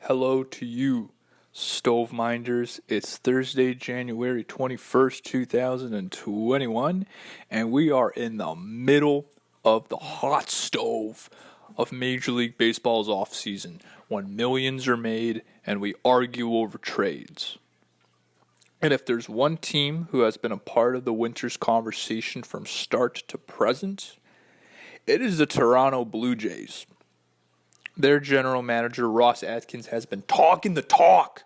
Hello to you, Stoveminders. It's Thursday, January 21st, 2021, and we are in the middle of the hot stove of Major League Baseball's offseason, when millions are made and we argue over trades. And if there's one team who has been a part of the winter's conversation from start to present, it is the Toronto Blue Jays. Their general manager, Ross Atkins, has been talking the talk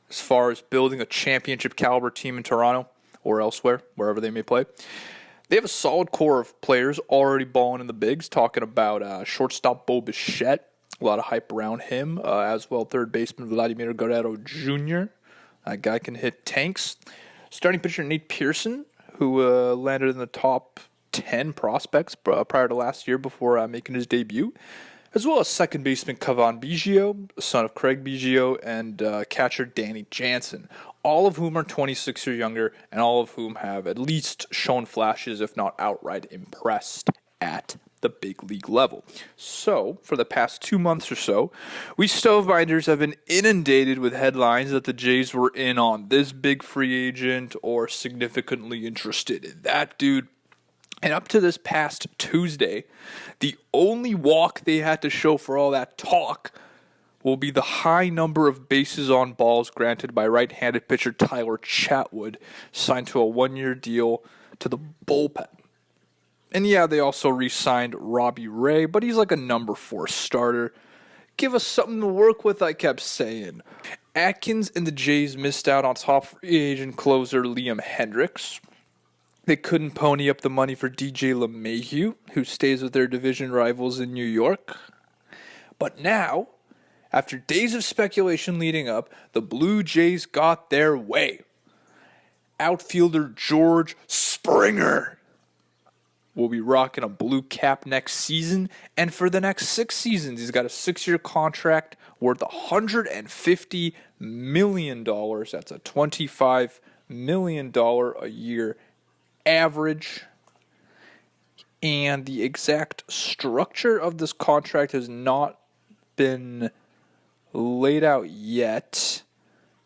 as far as building a championship caliber team in Toronto or elsewhere, wherever they may play. They have a solid core of players already balling in the bigs, talking about shortstop Bo Bichette, a lot of hype around him, as well third baseman Vladimir Guerrero Jr. That guy can hit tanks. Starting pitcher Nate Pearson, who landed in the top 10 prospects prior to last year before making his debut, as well as second baseman Cavan Biggio, son of Craig Biggio, and catcher Danny Jansen, all of whom are 26 or younger, and all of whom have at least shown flashes, if not outright impressed, at the big league level. So, for the past 2 months or so, we Stoveminders have been inundated with headlines that the Jays were in on this big free agent or significantly interested in that dude. And up to this past Tuesday, the only walk they had to show for all that talk will be the high number of bases on balls granted by right-handed pitcher Tyler Chatwood, signed to a one-year deal to the bullpen. And yeah, they also re-signed Robbie Ray, but he's like a number 4 starter. Give us something to work with, I kept saying. Atkins and the Jays missed out on top free agent closer Liam Hendricks. They couldn't pony up the money for DJ LeMahieu, who stays with their division rivals in New York. But now, after days of speculation leading up, the Blue Jays got their way. Outfielder George Springer will be rocking a blue cap next season, and for the next 6 seasons, he's got a 6-year contract worth $150 million. That's a $25 million a year average, and the exact structure of this contract has not been laid out yet,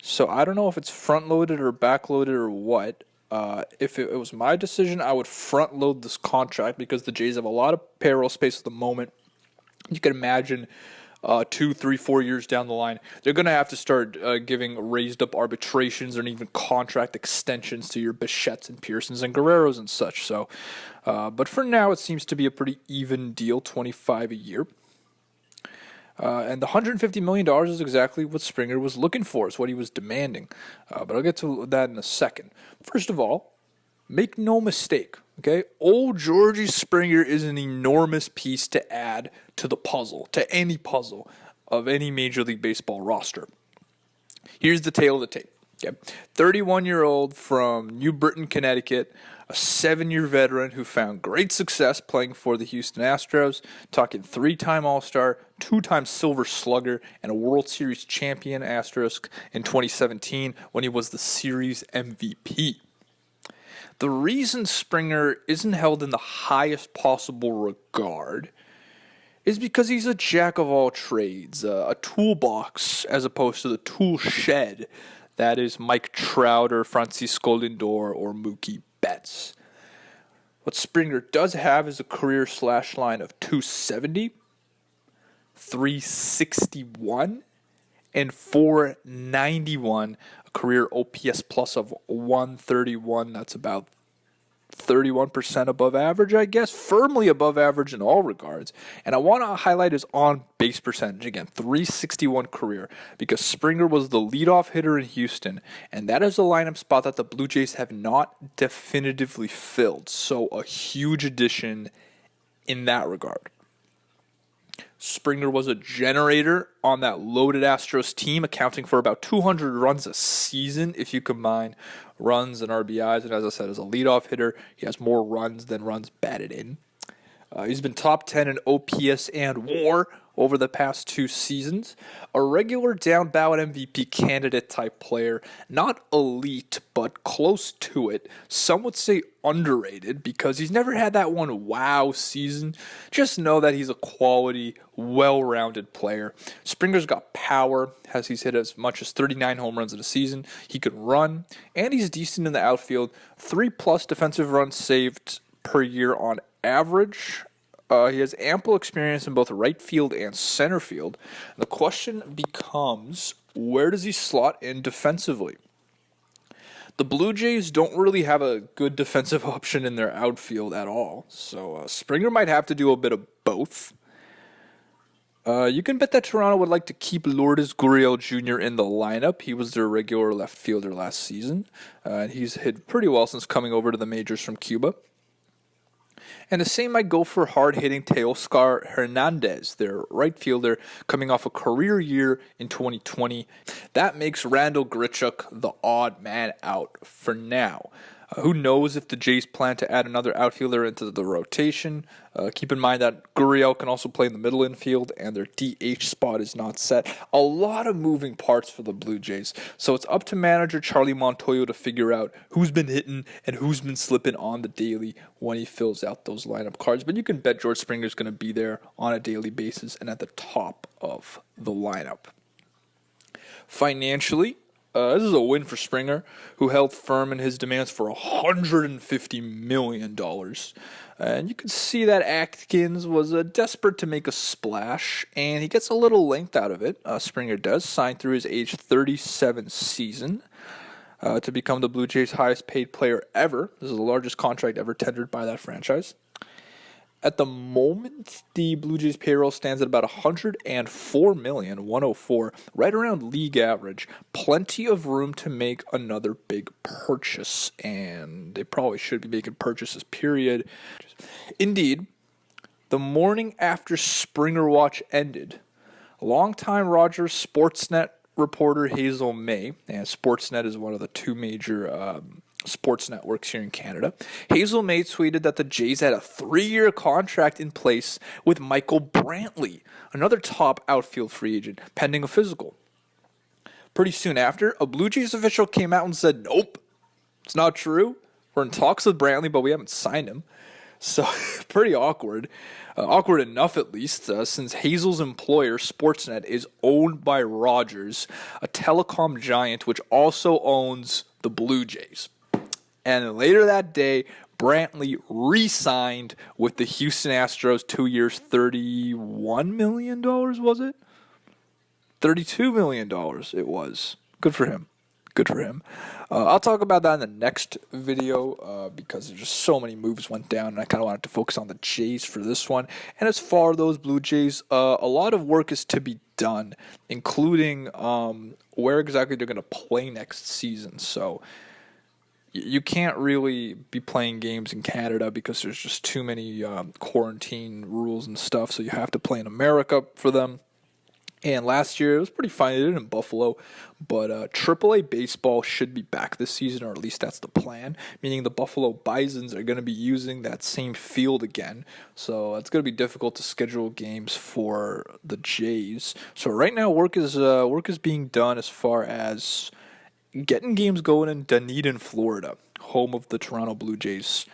so I don't know if it's front-loaded or back-loaded or what. If it was my decision, I would front-load this contract because the Jays have a lot of payroll space at the moment. You can imagine 2, 3, 4 years down the line, they're going to have to start giving raised up arbitrations and even contract extensions to your Bichettes and Pearsons and Guerreros and such. So, but for now, it seems to be a pretty even deal, $25 a year. And the $150 million is exactly what Springer was looking for. It's what he was demanding. But I'll get to that in a second. First of all, make no mistake, okay? Old Georgie Springer is an enormous piece to add to the puzzle, to any puzzle of any Major League Baseball roster. Here's the tale of the tape. Okay, 31-year-old from New Britain, Connecticut, a 7-year veteran who found great success playing for the Houston Astros, talking 3-time All-Star, 2-time Silver Slugger, and a World Series champion asterisk in 2017 when he was the series MVP. The reason Springer isn't held in the highest possible regard is because he's a jack of all trades, a toolbox as opposed to the tool shed that is Mike Trout or Francisco Lindor or Mookie Betts. What Springer does have is a career slash line of 270, 361, and 491. A career OPS plus of 131. That's about 31% above average, I guess, firmly above average in all regards. And I want to highlight his on-base percentage, again, 361 career, because Springer was the leadoff hitter in Houston, and that is a lineup spot that the Blue Jays have not definitively filled, so a huge addition in that regard. Springer was a generator on that loaded Astros team, accounting for about 200 runs a season if you combine runs and RBIs. And as I said, as a leadoff hitter, he has more runs than runs batted in. He's been top 10 in OPS and WAR over the past 2 seasons. A regular down ballot MVP candidate type player, not elite, but close to it. Some would say underrated because he's never had that one wow season. Just know that he's a quality, well-rounded player. Springer's got power, as he's hit as much as 39 home runs in a season. He can run, and he's decent in the outfield. 3+ defensive runs saved per year on average. He has ample experience in both right field and center field. The question becomes, where does he slot in defensively? The Blue Jays don't really have a good defensive option in their outfield at all, so Springer might have to do a bit of both. You can bet that Toronto would like to keep Lourdes Gurriel Jr. in the lineup. He was their regular left fielder last season, and he's hit pretty well since coming over to the majors from Cuba. And the same might go for hard-hitting Teoscar Hernandez, their right fielder, coming off a career year in 2020. That makes Randall Grichuk the odd man out for now. Who knows if the Jays plan to add another outfielder into the rotation. Keep in mind that Gurriel can also play in the middle infield, and their DH spot is not set. A lot of moving parts for the Blue Jays. So it's up to manager Charlie Montoyo to figure out who's been hitting and who's been slipping on the daily when he fills out those lineup cards. But you can bet George Springer's going to be there on a daily basis and at the top of the lineup. Financially, this is a win for Springer, who held firm in his demands for $150 million. And you can see that Atkins was desperate to make a splash, and he gets a little length out of it. Springer does sign through his age 37 season to become the Blue Jays' highest paid player ever. This is the largest contract ever tendered by that franchise. At the moment, the Blue Jays payroll stands at about $104,104,000, right around league average. Plenty of room to make another big purchase, and they probably should be making purchases, period. Indeed, the morning after Springer Watch ended, longtime Rogers Sportsnet reporter Hazel May, and Sportsnet is one of the 2 major sports networks here in Canada. Hazel May tweeted that the Jays had a 3-year contract in place with Michael Brantley, another top outfield free agent, pending a physical. Pretty soon after, a Blue Jays official came out and said, nope, it's not true. We're in talks with Brantley, but we haven't signed him. So, pretty awkward. Awkward enough, at least, since Hazel's employer, Sportsnet, is owned by Rogers, a telecom giant which also owns the Blue Jays. And later that day, Brantley re-signed with the Houston Astros, 2 years, $31 million, was it? $32 million it was. Good for him. Good for him. I'll talk about that in the next video because there's just so many moves went down, and I kind of wanted to focus on the Jays for this one. And as far as those Blue Jays, a lot of work is to be done, including where exactly they're going to play next season. So you can't really be playing games in Canada because there's just too many quarantine rules and stuff, so you have to play in America for them. And last year, it was pretty fine. They did it in Buffalo, but AAA baseball should be back this season, or at least that's the plan, meaning the Buffalo Bisons are going to be using that same field again. So it's going to be difficult to schedule games for the Jays. So right now, work is being done as far as getting games going in Dunedin, Florida, home of the Toronto Blue Jays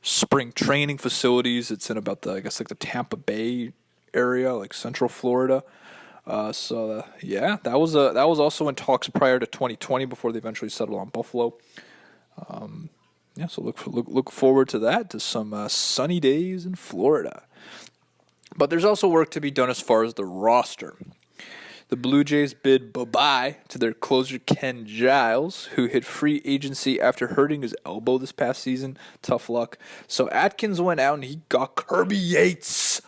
spring training facilities. It's in about the Tampa Bay area, like Central Florida. That was also in talks prior to 2020 before they eventually settled on Buffalo. So look forward to that, to some sunny days in Florida. But there's also work to be done as far as the roster. The Blue Jays bid bye-bye to their closer Ken Giles, who hit free agency after hurting his elbow this past season. Tough luck. So Atkins went out and he got Kirby Yates,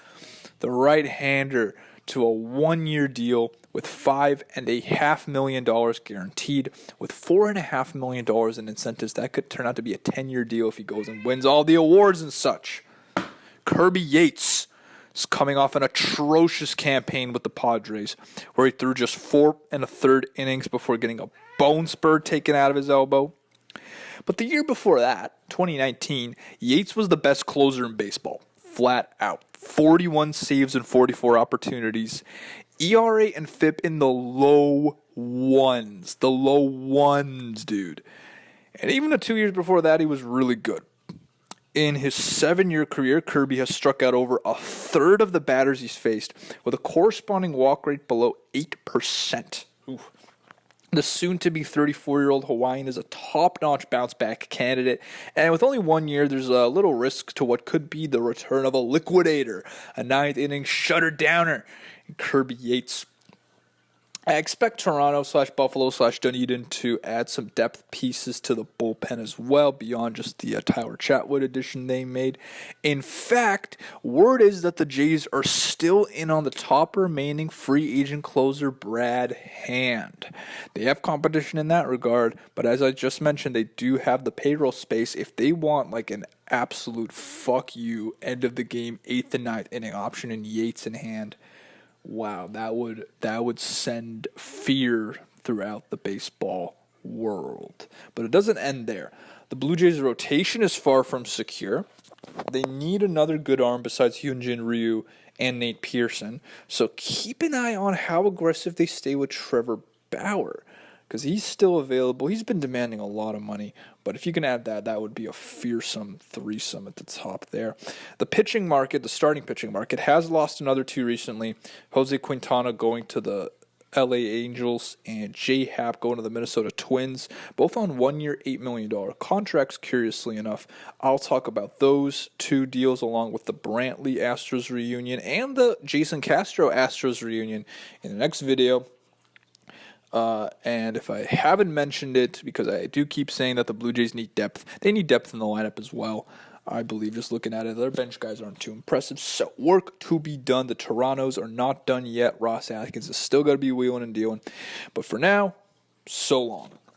the right-hander, to a 1-year deal with $5.5 million guaranteed, with $4.5 million in incentives. That could turn out to be a 10-year deal if he goes and wins all the awards and such. Kirby Yates is coming off an atrocious campaign with the Padres, where he threw just 4 1/3 innings before getting a bone spur taken out of his elbow. But the year before that, 2019, Yates was the best closer in baseball. flat out. 41 saves and 44 opportunities. ERA and FIP in the low ones. The low ones, dude. And even the 2 years before that, he was really good. In his 7-year career, Kirby has struck out over a third of the batters he's faced, with a corresponding walk rate below 8%. Oof. The soon-to-be 34-year-old Hawaiian is a top-notch bounce-back candidate, and with only 1 year, there's a little risk to what could be the return of a liquidator, a ninth-inning shutter-downer, Kirby Yates. I expect Toronto/Buffalo/Dunedin to add some depth pieces to the bullpen as well, beyond just the Tyler Chatwood addition they made. In fact, word is that the Jays are still in on the top remaining free agent closer, Brad Hand. They have competition in that regard, but as I just mentioned, they do have the payroll space if they want like an absolute fuck you end of the game 8th and 9th inning option in Yates in hand. Wow, that would send fear throughout the baseball world. But it doesn't end there. The Blue Jays' rotation is far from secure. They need another good arm besides Hyunjin Ryu and Nate Pearson. So keep an eye on how aggressive they stay with Trevor Bauer, because he's still available. He's been demanding a lot of money, but if you can add that, that would be a fearsome threesome at the top there. The pitching market, the starting pitching market, has lost another two recently. Jose Quintana going to the LA Angels and J Happ going to the Minnesota Twins, both on 1-year, $8 million contracts, curiously enough. I'll talk about those two deals along with the Brantley Astros reunion and the Jason Castro Astros reunion in the next video. And if I haven't mentioned it, because I do keep saying that the Blue Jays need depth, they need depth in the lineup as well. I believe just looking at it, their bench guys aren't too impressive. So work to be done. The Torontos are not done yet. Ross Atkins is still going to be wheeling and dealing. But for now, so long.